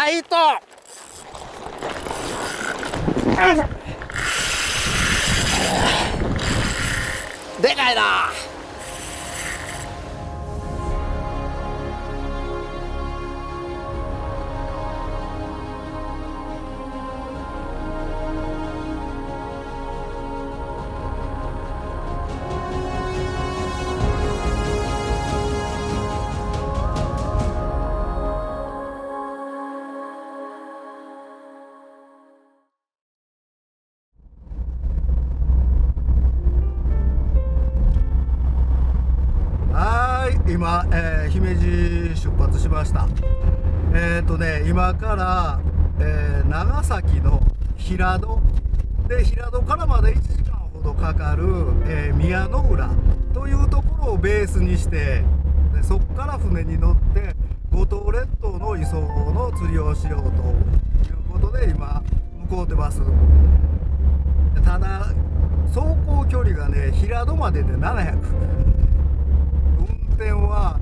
あ、ヒット。でかいな。今、姫路出発しました。今から、長崎の平戸で、平戸からまで1時間ほどかかる、宮之浦というところをベースにして、でそこから船に乗って五島列島の磯の釣りをしようということで今向こうてます。ただ走行距離がね、平戸までで700、運転は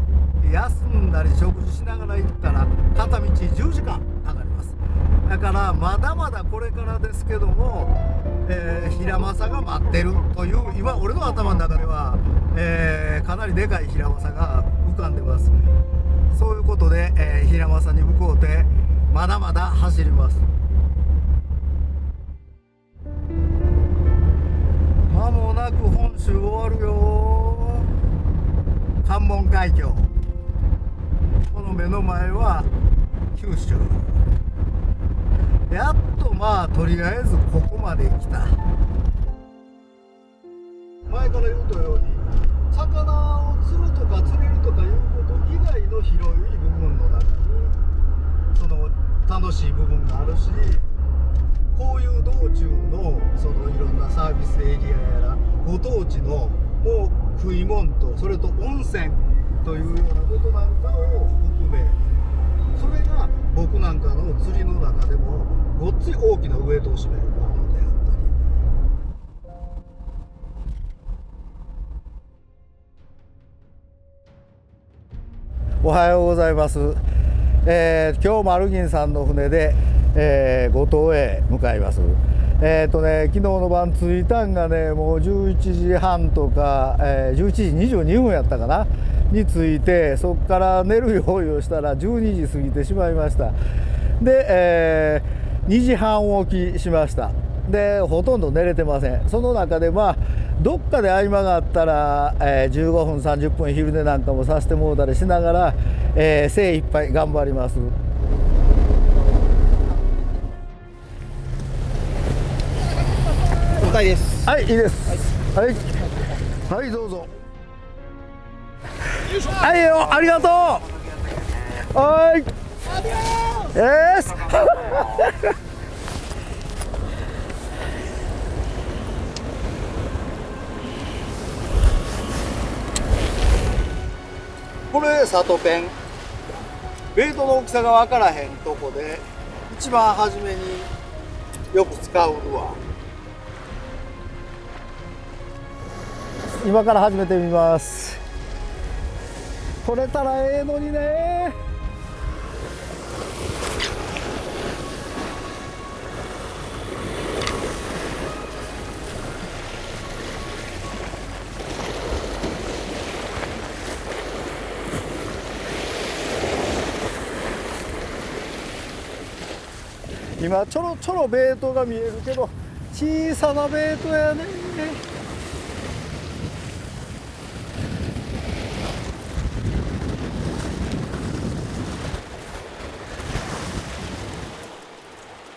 休んだり食事しながら行ったら片道10時間かかります。だからまだまだこれからですけども、平正が待ってるという、今俺の頭の中では、かなりでかい平正が浮かんでます。そういうことで、平正に向こうてまだまだ走ります。間もなく本州終わるよ。関門海峡、この目の前は九州。やっとまあとりあえずここまで来た。前から言うとように、魚を釣るとか釣れるとかいうこと以外の広い部分の中にその楽しい部分があるし、こういう道中のそのいろんなサービスエリアやらご当地のもう食い物と、それと温泉というようなことなんかを含め、それが僕なんかの釣りの中でもごっつい大きなウエイトを占めるものであったり。おはようございます。今日マルギンさんの船で、五島へ向かいます。昨日の晩着いたんがね、もう11時半とか、11時22分やったかなに着いて、そこから寝る用意をしたら12時過ぎてしまいました。で、2時半起きしました。でほとんど寝れてません。その中でどっかで合間があったら、15分30分昼寝なんかもさせてもうたりしながら、精一杯頑張ります。了解です。はい、いいです。はい、はい、どうぞ。はいよ、ありがとう。はい。これサトペン、ベイトの大きさが分からへんとこで一番初めによく使うのは、今から始めてみます。取れたらええのにね。今ちょろちょろベイトが見えるけど、小さなベイトやね。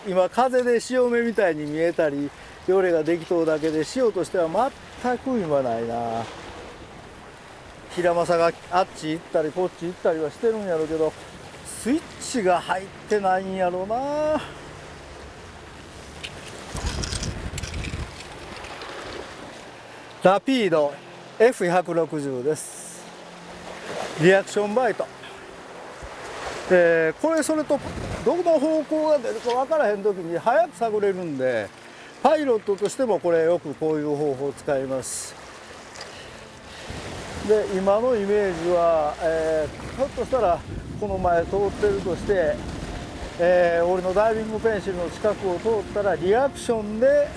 今風で潮目みたいに見えたり、ヨレができとうだけで潮としては全く今ないな。平正があっち行ったりこっち行ったりはしてるんやろうけど、スイッチが入ってないんやろうな。ラピード F160 です。リアクションバイト。これそれとどの方向が出るか分からへん時に早く探れるんで、パイロットとしてもこれよくこういう方法を使います。で今のイメージは、ひょっとしたらこの前通ってるとして、俺のダイビングペンシルの近くを通ったらリアクションで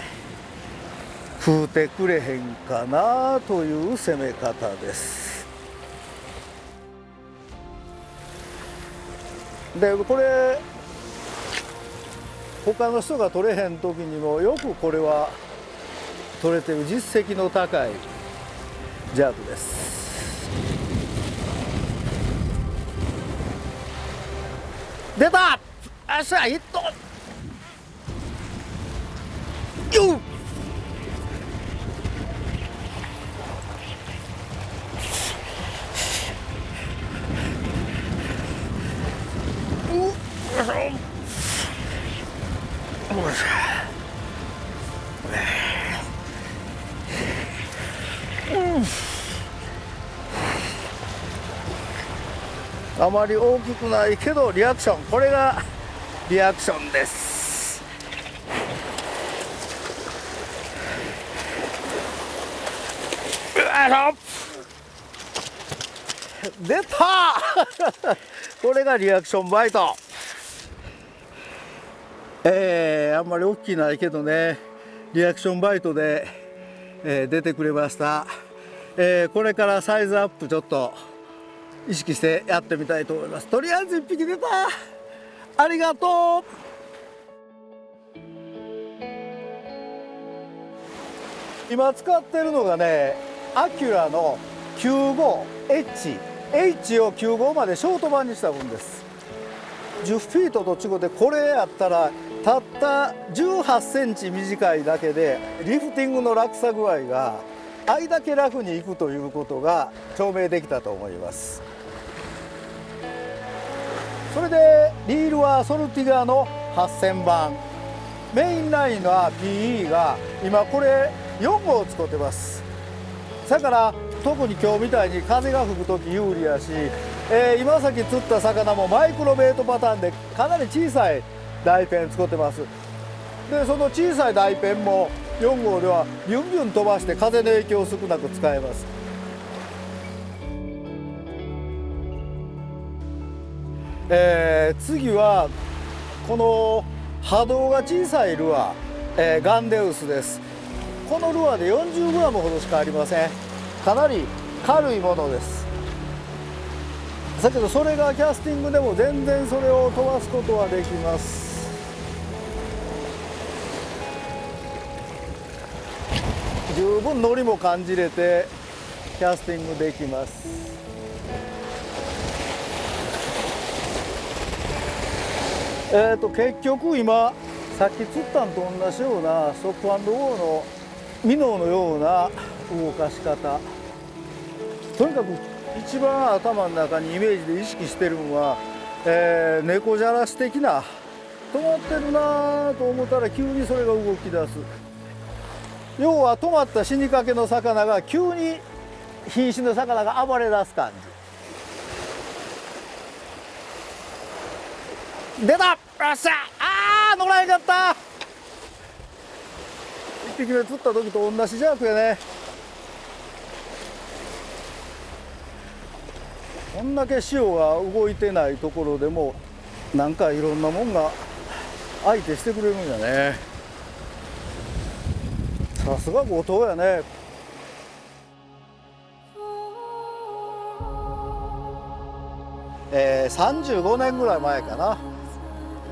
食うてくれへんかなという攻め方です。でこれ他の人が取れへん時にもよくこれは取れてる実績の高いジャークです。出た。あっしゃヒットよっ。あまり大きくないけどリアクション、これがリアクションです。出たこれがリアクションバイト。あんまり大きくないけどね、リアクションバイトで、出てくれました。これからサイズアップちょっと意識してやってみたいと思います。とりあえず1匹出た。ありがとう。今使ってるのがね、アキュラの 95H を95までショート版にした分です。10フィートと違ってこれやったらたった18センチ短いだけでリフティングの落差具合があいだけラフにいくということが証明できたと思います。それでリールはソルティガの8000番、メインラインは PE が今これ4号使ってます。だから特に今日みたいに風が吹く時有利やし、今さっき釣った魚もマイクロベイトパターンでかなり小さい大ペン使ってます。でその小さい大ペンも4号ではビュンビュン飛ばして風の影響を少なく使えます。次はこの波動が小さいルアー、ガンデウスです。このルアーで 40g ほどしかありません。かなり軽いものです。だけどそれがキャスティングでも全然それを飛ばすことはできます。十分ノリも感じれてキャスティングできます。結局今さっき釣ったんと同じようなストップ&ゴーのミノーのような動かし方、とにかく一番頭の中にイメージで意識してるのは、猫じゃらし的な止まってるなと思ったら急にそれが動き出す。要は止まった死にかけの魚が急に瀕死の魚が暴れ出す感じ。出た。よっしゃ。乗らへんかった。1匹目釣った時と同じジャークやね。こんだけ潮が動いてないところでもなんかいろんなもんが相手してくれるんやね。さすが後藤やね。35年ぐらい前かな、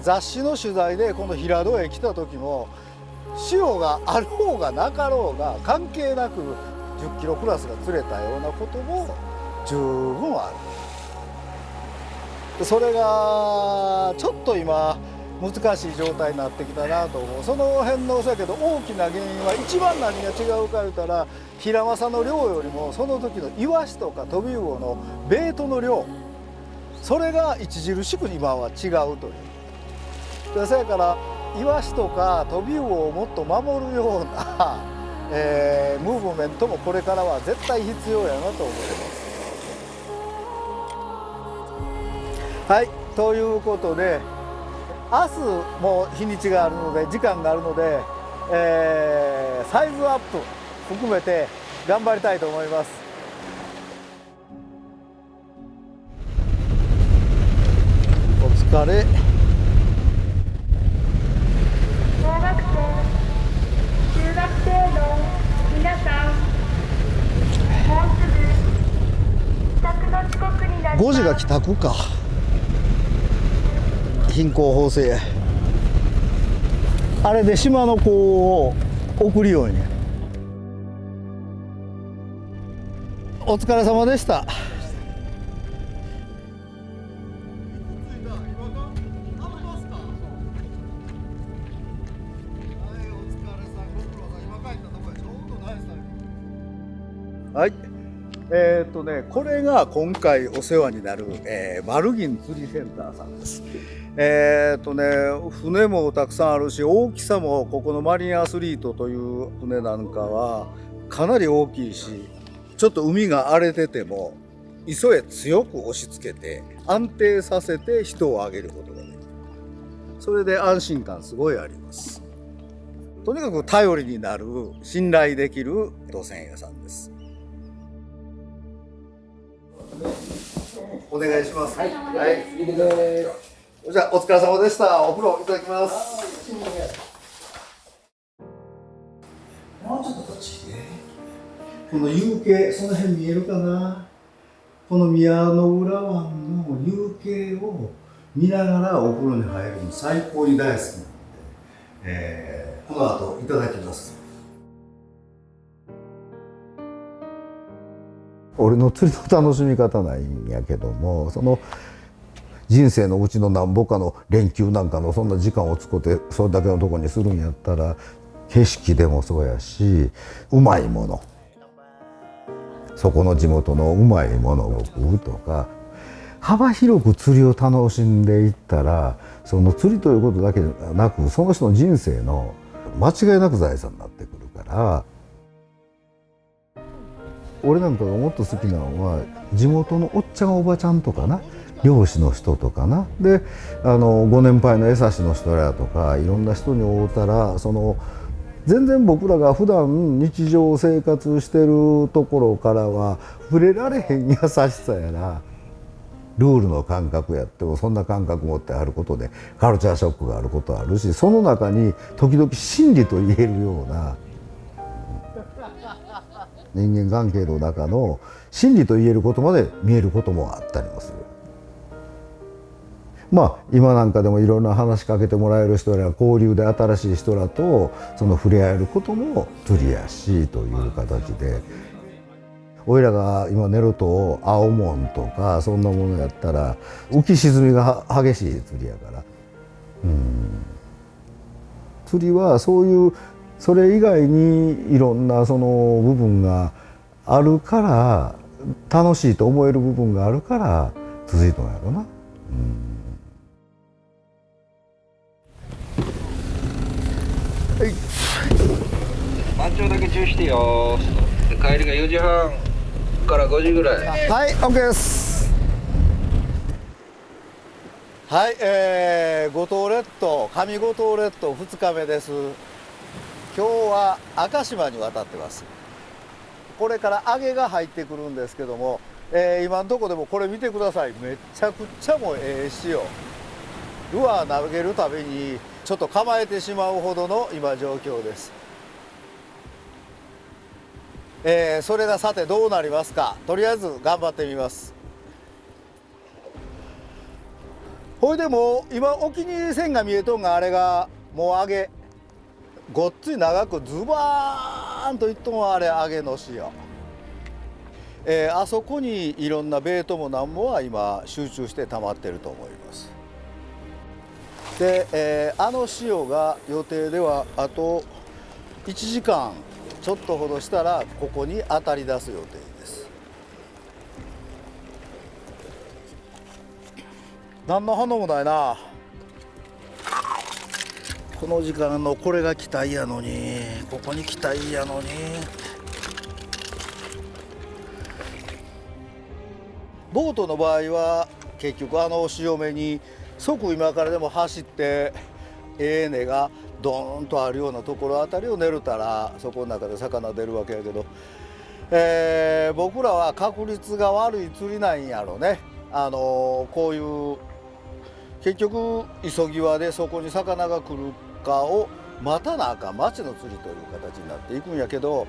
雑誌の取材でこの平戸へ来た時も潮があろうがなかろうが関係なく10キロクラスが釣れたようなことも十分ある。それがちょっと今難しい状態になってきたなと思う。その辺のそうやけど大きな原因は一番何が違うか言うたら、ヒラマサの量よりもその時のイワシとかトビウオのベイトの量、それが著しく今は違うという。でそやからイワシとかトビウオをもっと守るような、ムーブメントもこれからは絶対必要やなと思います。はい、ということで明日も日にちがあるので時間があるので、サイズアップ含めて頑張りたいと思います。お疲れ。5時が帰宅か。貧困法制あれで島の子を送るように。お疲れ様でした。はい、これが今回お世話になる、マルギン釣りセンターさんです。船もたくさんあるし、大きさもここのマリンアスリートという船なんかはかなり大きいし、ちょっと海が荒れてても磯へ強く押し付けて安定させて人を上げることができる。それで安心感すごいあります。とにかく頼りになる、信頼できる漁船屋さんです。お願いします。はい、はい、じゃあお疲れ様でした。お風呂いただきます。もうちょっとこっちね。この夕景、その辺見えるかな。この宮の浦湾の夕景を見ながらお風呂に入るの最高に大好きなので、この後いただきます。俺の釣りの楽しみ方ないんやけども、その人生のうちのなんぼかの連休なんかのそんな時間を使ってそれだけのとこにするんやったら、景色でもそうやし、うまいもの、そこの地元のうまいものを食うとか、幅広く釣りを楽しんでいったら、その釣りということだけでなく、その人の人生の間違いなく財産になってくるから。俺なんかがもっと好きなのは、地元のおっちゃんおばちゃんとかな、漁師の人とかな、でご年配の江差の人らとか、いろんな人に会うたら、その全然僕らが普段日常生活してるところからは触れられへん優しさやな。ルールの感覚やってもそんな感覚持ってあることでカルチャーショックがあることあるし、その中に時々真理と言えるような人間関係の中の真理と言えることまで見えることもあったりもする。まあ今なんかでもいろんな話しかけてもらえる人や交流で新しい人らとその触れ合えることも釣りやしという形で、おいらが今寝ると青門とかそんなものやったら浮き沈みが激しい釣りやから、釣りはそういうそれ以外にいろんなその部分があるから、楽しいと思える部分があるから続いたんやろな。はい、満潮だけ注意してよ。で帰りが4時半から5時ぐらい。はい、OK です。はい、五島列島、上五島列島2日目です。今日は赤島に渡ってます。これから揚げが入ってくるんですけども、今のとこでもこれ見てください。めちゃくちゃもう潮。ルアー投げるたびにちょっと構えてしまうほどの今状況です。それがさてどうなりますか。とりあえず頑張ってみます。ほいでもう今沖に線が見えとんが、あれがもう揚げごっつい長くズバーンといっとんはあれ揚げの潮。あそこにいろんなベイトもなんもは今集中して溜まってると思います。で、あの潮が予定ではあと1時間ちょっとほどしたらここに当たり出す予定です。何の反応もないな。この時間のこれが期待やのに、ここに期待やのに。ボートの場合は結局あの潮目に即今からでも走って根がドーンとあるようなところあたりを寝るたらそこの中で魚出るわけやけど、僕らは確率が悪い釣りなんやろね。こういう結局急ぎ輪でそこに魚が来るかを待たなあかん町の釣りという形になっていくんやけど、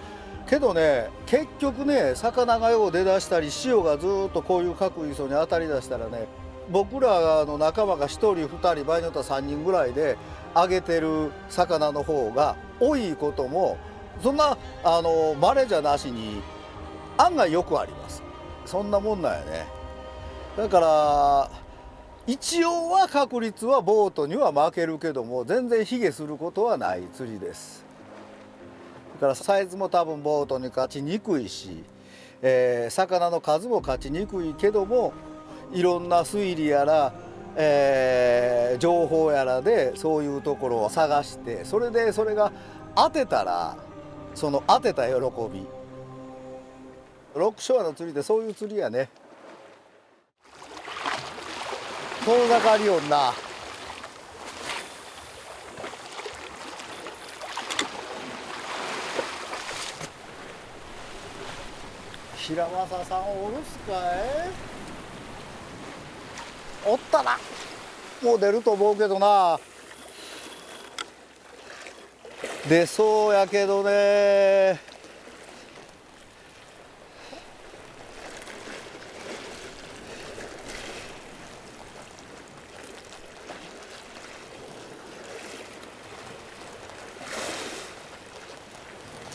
けどね結局ね魚がよう出だしたり潮がずっとこういう角磯に当たりだしたらね僕らの仲間が1人2人場合によっては3人ぐらいで揚げてる魚の方が多いこともそんな稀じゃなしに案外よくあります。そんなもんなんやね。だから一応は確率はボートには負けるけども全然卑下することはない釣りです。だからサイズも多分ボートに勝ちにくいし、魚の数も勝ちにくいけどもいろんな推理やら、情報やらでそういうところを探してそれが当てたらその当てた喜びロックショアの釣りってそういう釣りやね。遠ざかりよんな。平正さんおるすかい。おったな。もう出ると思うけどな。出そうやけどね。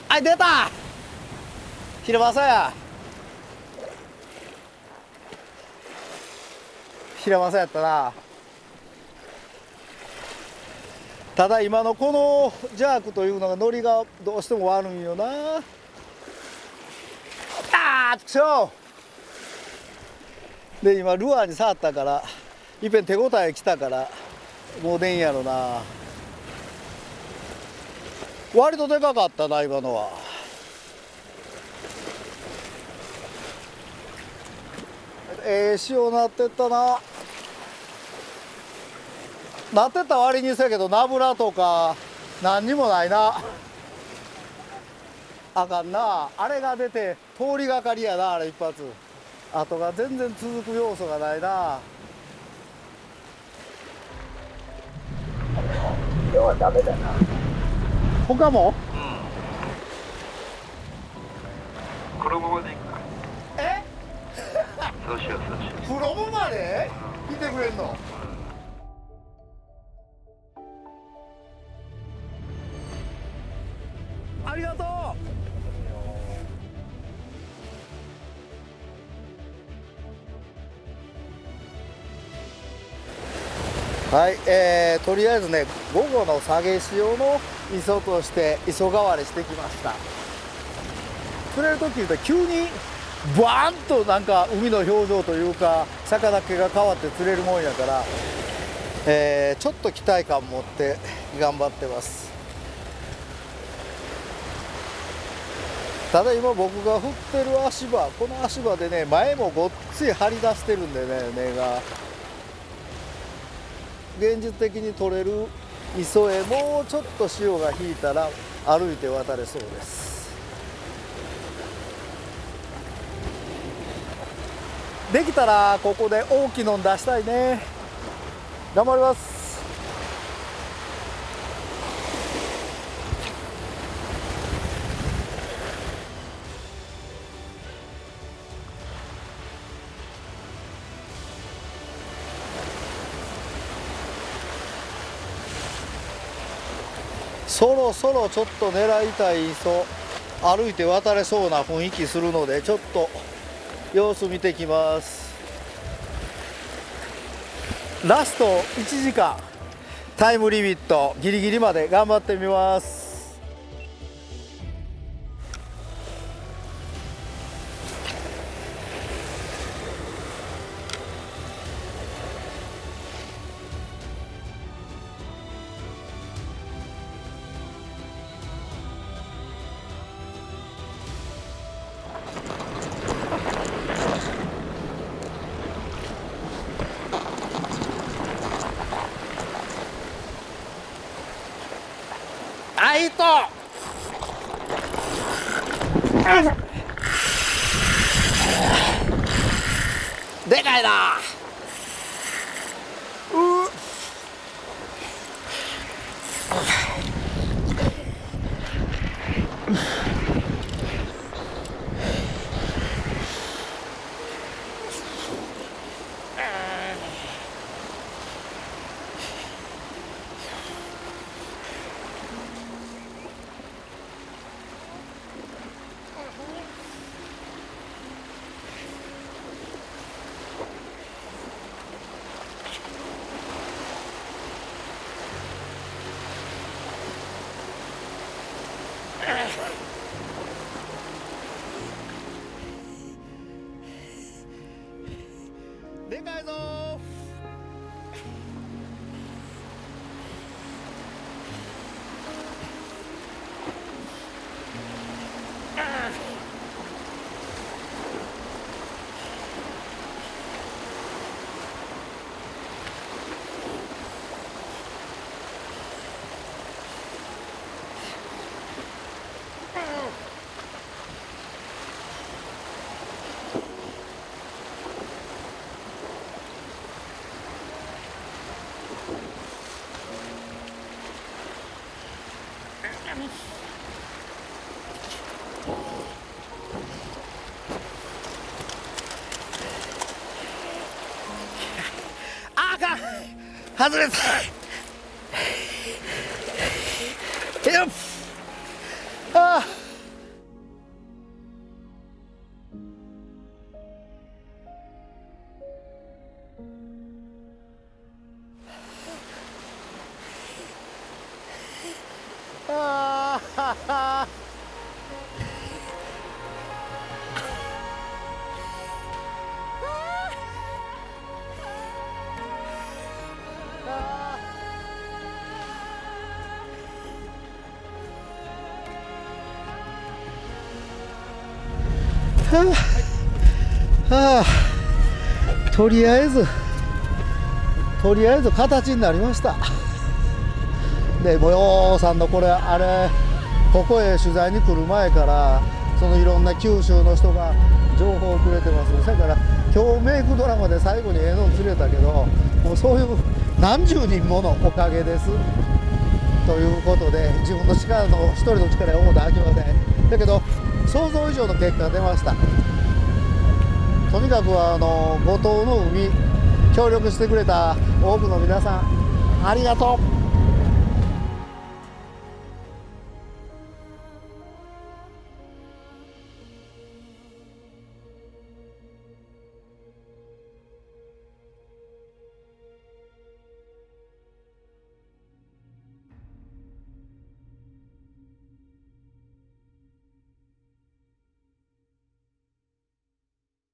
はい、出た。平正や。平正やったな。ただ今のこのジャークというのがノリがどうしても悪いんよな。あーっちょで今ルアーに触ったからいっぺん手応えきたからもう出んやろな。割とでかかったな今のは。潮なってったな。なってった割にせやけどナブラとか何にもないな。あかんな。あれが出て通りがかりやな。あれ一発あとが全然続く要素がないな。今日はダメだな。他もこのままでいくか。えそうしようそうしよう。プロムまで来てくれんの。ありがとう。はい、とりあえずね午後の下げ潮の磯として磯代わりしてきました。釣れる時言うと急にバーンとなんか海の表情というか魚気が変わって釣れるもんやから、ちょっと期待感持って頑張ってます。ただ今僕が振ってる足場この足場でね前もごっつい張り出してるんでね根が現実的に取れる磯へもうちょっと潮が引いたら歩いて渡れそうです。できたらここで大きいの出したいね。頑張ります。そろそろちょっと狙いたい磯歩いて渡れそうな雰囲気するのでちょっと様子見てきます。ラスト1時間タイムリミットギリギリまで頑張ってみます。あ、いいとでかいな。外れた。よっ。あああはあ、とりあえず形になりました。でもようさんのこれあれここへ取材に来る前からそのいろんな九州の人が情報をくれてます。だから今日メイクドラマで最後にの釣れたけど、もうそういう何十人ものおかげですということで、自分の力の一人の力を思って飽きません。だけど想像以上の結果が出ました。とにかく五島の海協力してくれた多くの皆さんありがとう。